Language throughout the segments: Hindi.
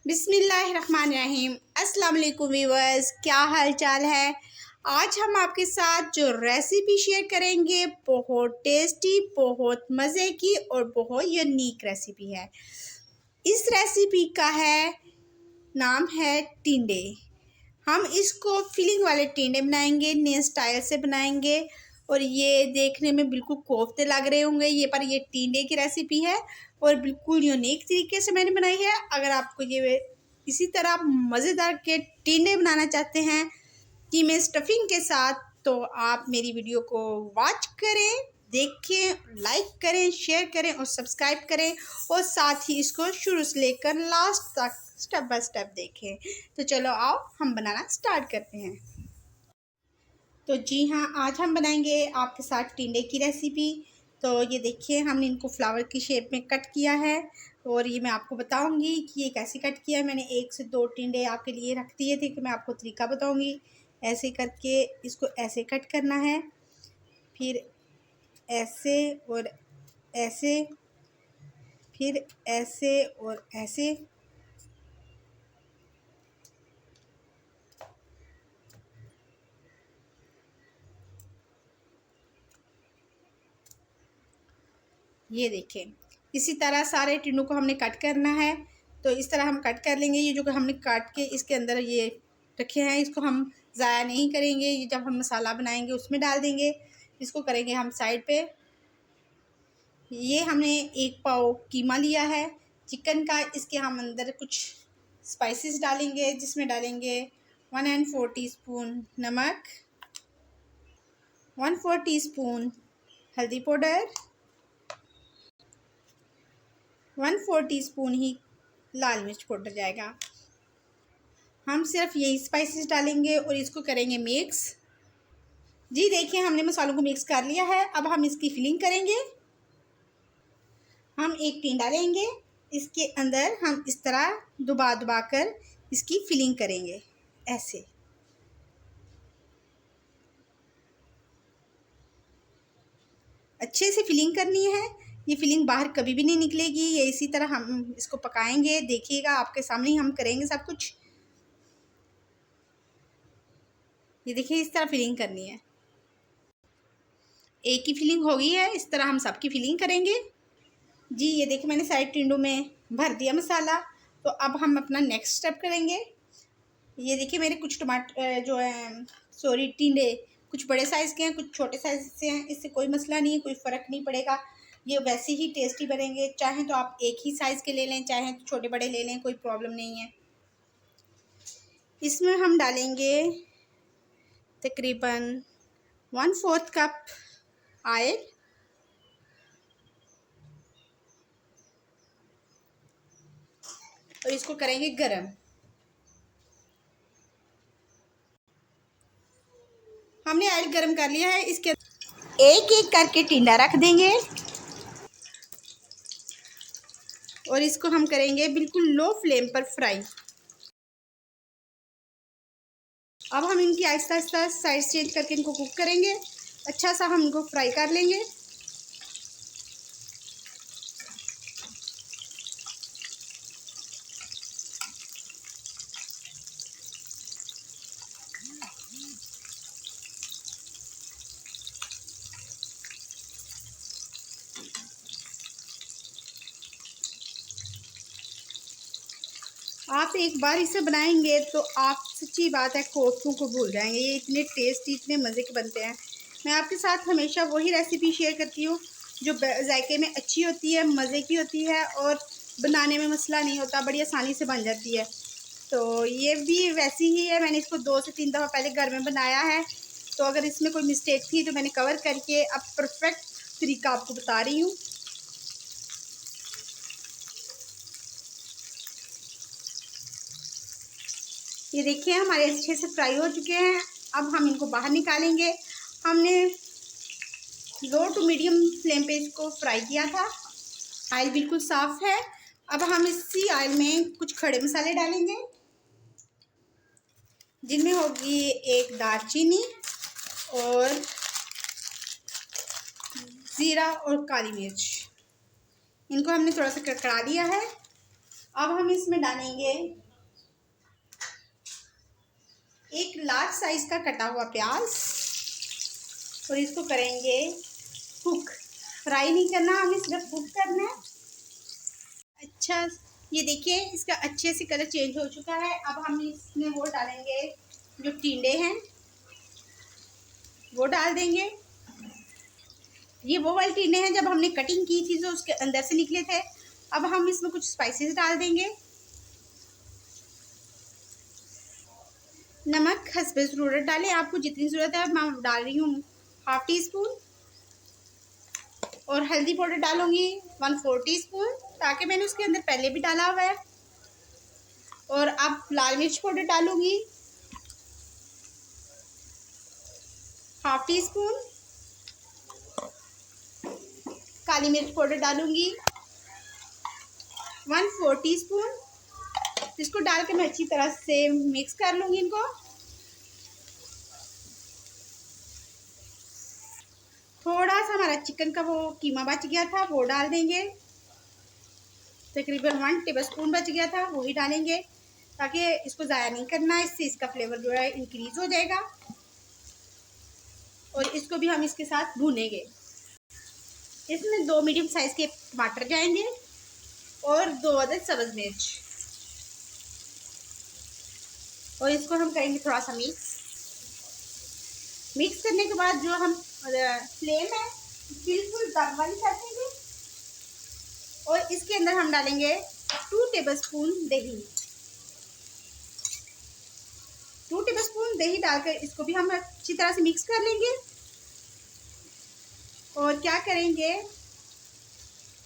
बिस्मिल्लाहिर्रहमानिर्रहीम। अस्सलाम वालेकुम व्यूअर्स, क्या हाल चाल है। आज हम आपके साथ जो रेसिपी शेयर करेंगे बहुत टेस्टी, बहुत मज़े की और बहुत यूनिक रेसिपी है। इस रेसिपी का नाम है टिंडे। हम इसको फिलिंग वाले टिंडे बनाएंगे, नए स्टाइल से बनाएंगे और ये देखने में बिल्कुल कोफ्ते लग रहे होंगे पर ये टिंडे की रेसिपी है और बिल्कुल यूनिक तरीके से मैंने बनाई है। अगर आपको ये इसी तरह मज़ेदार के टिंडे बनाना चाहते हैं कि मैं स्टफिंग के साथ, तो आप मेरी वीडियो को वॉच करें, देखें, लाइक करें, शेयर करें और सब्सक्राइब करें और साथ ही इसको शुरू से लेकर लास्ट तक स्टेप बाय स्टेप देखें। तो चलो आओ हम बनाना स्टार्ट करते हैं। तो जी हाँ, आज हम बनाएंगे आपके साथ टिंडे की रेसिपी। तो ये देखिए, हमने इनको फ्लावर की शेप में कट किया है और ये मैं आपको बताऊंगी कि ये कैसे कट किया है। मैंने 1 से 2 टिंडे आपके लिए रख दिए थे कि मैं आपको तरीका बताऊंगी। ऐसे करके इसको ऐसे कट करना है, फिर ऐसे और ऐसे, फिर ऐसे और ऐसे। ये देखें, इसी तरह सारे टिंडों को हमने कट करना है। तो इस तरह हम कट कर लेंगे। ये जो हमने काट के इसके अंदर ये रखे हैं, इसको हम ज़ाया नहीं करेंगे। ये जब हम मसाला बनाएंगे उसमें डाल देंगे। इसको करेंगे हम साइड पे। ये हमने 1 पाव कीमा लिया है चिकन का। इसके हम अंदर कुछ स्पाइसेस डालेंगे, जिसमें डालेंगे 1 और 4 टीस्पून नमक, 1 4 टीस्पून हल्दी पाउडर, 1 4 टीस्पून ही लाल मिर्च पाउडर जाएगा। हम सिर्फ यही स्पाइसेस डालेंगे और इसको करेंगे मिक्स। जी देखिए, हमने मसालों को मिक्स कर लिया है। अब हम इसकी फिलिंग करेंगे। हम एक टिंडा लेंगे, इसके अंदर हम इस तरह दबा दबा कर इसकी फिलिंग करेंगे। ऐसे अच्छे से फिलिंग करनी है। ये फिलिंग बाहर कभी भी नहीं निकलेगी। ये इसी तरह हम इसको पकाएंगे। देखिएगा, आपके सामने ही हम करेंगे सब कुछ। ये देखिए, इस तरह फिलिंग करनी है। एक की फिलिंग हो गई है, इस तरह हम सबकी फिलिंग करेंगे। जी ये देखिए, मैंने साइड टिंडों में भर दिया मसाला। तो अब हम अपना नेक्स्ट स्टेप करेंगे। ये देखिए, मेरे कुछ टमाटर जो है, सॉरी, टिंडे कुछ बड़े साइज़ के हैं, कुछ छोटे साइज़ से हैं। इससे कोई मसला नहीं है, कोई फ़र्क नहीं पड़ेगा। ये वैसे ही टेस्टी बनेंगे। चाहें तो आप एक ही साइज़ के ले लें, चाहें तो छोटे बड़े ले लें, कोई प्रॉब्लम नहीं है। इसमें हम डालेंगे तकरीबन 1/4 कप ऑयल और इसको करेंगे गरम। हमने ऑयल गरम कर लिया है। इसके एक एक करके टिंडा रख देंगे और इसको हम करेंगे बिल्कुल लो फ्लेम पर फ्राई। अब हम इनकी आहिस्ता आहिस्ता साइड चेंज करके इनको कुक करेंगे। अच्छा सा हम इनको फ्राई कर लेंगे। आप एक बार इसे बनाएंगे तो आप सच्ची बात है कोफ्तों को भूल जाएंगे। ये इतने टेस्टी, इतने मज़े के बनते हैं। मैं आपके साथ हमेशा वही रेसिपी शेयर करती हूँ जो जायके में अच्छी होती है, मज़े की होती है और बनाने में मसला नहीं होता, बड़ी आसानी से बन जाती है। तो ये भी वैसी ही है। मैंने इसको 2 से 3 दफ़ा पहले घर में बनाया है। तो अगर इसमें कोई मिस्टेक थी तो मैंने कवर करके अब परफेक्ट तरीका आपको बता रही हूँ। ये देखिए, हमारे अच्छे से फ्राई हो चुके हैं। अब हम इनको बाहर निकालेंगे। हमने लो टू मीडियम फ्लेम पे इसको फ्राई किया था। ऑयल बिल्कुल साफ़ है। अब हम इसी ऑयल में कुछ खड़े मसाले डालेंगे, जिनमें होगी 1 दालचीनी और ज़ीरा और काली मिर्च। इनको हमने थोड़ा सा कड़कड़ा दिया है। अब हम इसमें डालेंगे एक लार्ज साइज का कटा हुआ प्याज और इसको करेंगे कुक। फ्राई नहीं करना, हमें सिर्फ कुक करना है। अच्छा, ये देखिए इसका अच्छे से कलर चेंज हो चुका है। अब हम इसमें वो डालेंगे, जो टिंडे हैं वो डाल देंगे। ये वो वाले टिंडे हैं जब हमने कटिंग की थी जो उसके अंदर से निकले थे। अब हम इसमें कुछ स्पाइसेस डाल देंगे। नमक हस्बे ज़रूरत डालें, आपको जितनी ज़रूरत है। मैं डाल रही हूँ 1/2 टीस्पून। और हल्दी पाउडर डालूंगी 1/4 टीस्पून, ताकि मैंने उसके अंदर पहले भी डाला हुआ है। और अब लाल मिर्च पाउडर डालूंगी 1/2 टीस्पून। काली मिर्च पाउडर डालूंगी 1/4 टीस्पून। इसको डाल के मैं अच्छी तरह से मिक्स कर लूंगी इनको। थोड़ा सा हमारा चिकन का वो कीमा बच गया था, वो डाल देंगे। तकरीबन 1 टेबलस्पून बच गया था, वो ही डालेंगे, ताकि इसको ज़ाया नहीं करना। इससे इसका फ्लेवर जो है इंक्रीज हो जाएगा। और इसको भी हम इसके साथ भूनेंगे। इसमें 2 मीडियम साइज़ के टमाटर जाएंगे और 2 अदद सब्ज़ मिर्च। और इसको हम करेंगे थोड़ा सा मिक्स। मिक्स करने के बाद जो हम फ्लेम है बिल्कुल दम वाली कर देंगे। और इसके अंदर हम डालेंगे 2 टेबलस्पून दही। 2 टेबलस्पून दही डालकर इसको भी हम अच्छी तरह से मिक्स कर लेंगे। और क्या करेंगे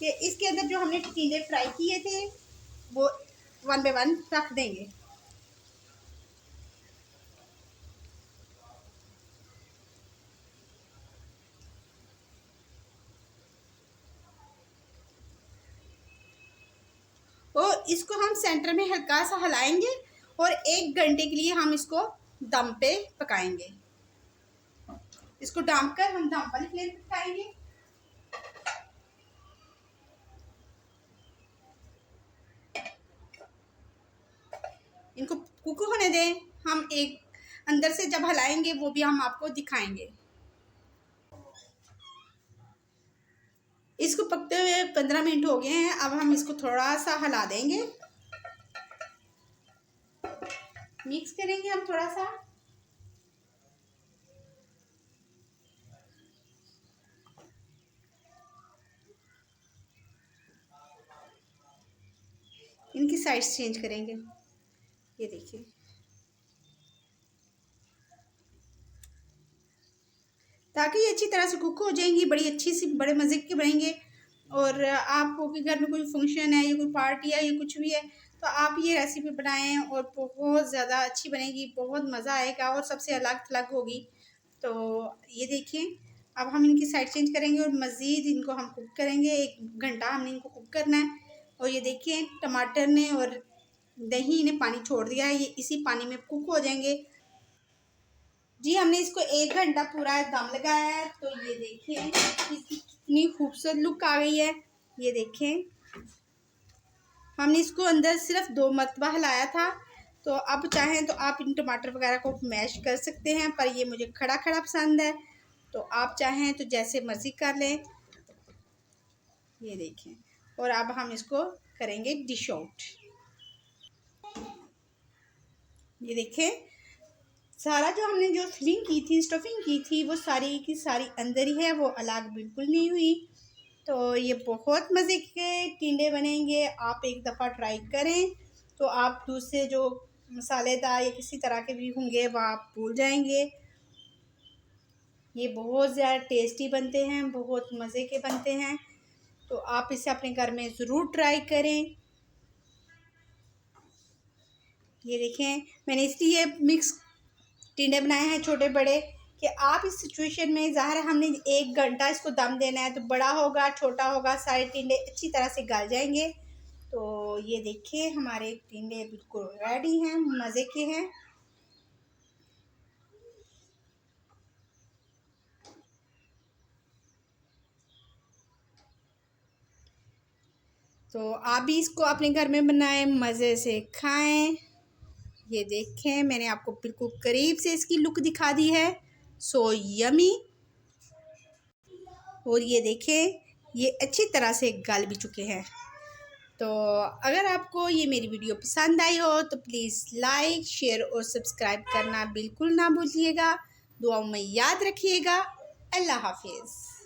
कि इसके अंदर जो हमने टिंडे फ्राई किए थे वो 1 बाय 1 रख देंगे। और इसको हम सेंटर में हल्का सा हिलाएंगे और 1 घंटे के लिए हम इसको दम पे पकाएंगे। इसको डाम कर हम दम वाली फ्लेम पे पकाएंगे। इनको कुक होने दें। हम एक अंदर से जब हिलाएंगे वो भी हम आपको दिखाएंगे। इसको पकते हुए 15 मिनट हो गए हैं। अब हम इसको थोड़ा सा हिला देंगे, मिक्स करेंगे हम थोड़ा सा। इनकी साइड्स चेंज करेंगे, ये देखिए। ताकि ये अच्छी तरह से कुक हो जाएंगी, बड़ी अच्छी सी बड़े मज़े के बनेंगे। और आपके घर में कोई फंक्शन है या कोई पार्टी है या कुछ भी है तो आप ये रेसिपी बनाएं और बहुत ज़्यादा अच्छी बनेगी, बहुत मज़ा आएगा और सबसे अलग थलग होगी। तो ये देखिए, अब हम इनकी साइड चेंज करेंगे और मज़ीद इनको हम कुक करेंगे। 1 घंटा हमने इनको कुक करना है। और ये देखिए टमाटर ने और दही ने पानी छोड़ दिया है, ये इसी पानी में कुक हो जाएंगे। जी, हमने इसको 1 घंटा पूरा दम लगाया है। तो ये देखिए इसकी कितनी खूबसूरत लुक आ गई है। ये देखें, हमने इसको अंदर सिर्फ 2 मरतबा हिलाया था। तो अब चाहें तो आप इन टमाटर वगैरह को मैश कर सकते हैं, पर ये मुझे खड़ा खड़ा पसंद है। तो आप चाहें तो जैसे मर्ज़ी कर लें। ये देखें, और अब हम इसको करेंगे डिश आउट। ये देखें, सारा जो हमने जो फिलिंग की थी, स्टफिंग की थी, वो सारी की सारी अंदर ही है, वो अलग बिल्कुल नहीं हुई। तो ये बहुत मज़े के टिंडे बनेंगे। आप एक दफ़ा ट्राई करें तो आप दूसरे जो मसालेदार या किसी तरह के भी होंगे वह आप भूल जाएंगे। ये बहुत ज़्यादा टेस्टी बनते हैं, बहुत मज़े के बनते हैं। तो आप इसे अपने घर में ज़रूर ट्राई करें। ये देखें, मैंने इसलिए मिक्स टिंडे बनाए हैं छोटे बड़े, कि आप इस सिचुएशन में, ज़ाहिर है हमने 1 घंटा इसको दम देना है, तो बड़ा होगा छोटा होगा सारे टिंडे अच्छी तरह से गल जाएंगे। तो ये देखिए हमारे टिंडे बिल्कुल रेडी हैं, मज़े के हैं। तो आप भी इसको अपने घर में बनाएं, मज़े से खाएं। ये देखें, मैंने आपको बिल्कुल करीब से इसकी लुक दिखा दी है। So yummy. और ये देखें, ये अच्छी तरह से गल भी चुके हैं। तो अगर आपको ये मेरी वीडियो पसंद आई हो तो प्लीज़ लाइक, शेयर और सब्सक्राइब करना बिल्कुल ना भूलिएगा। दुआओं में याद रखिएगा। अल्लाह हाफिज़।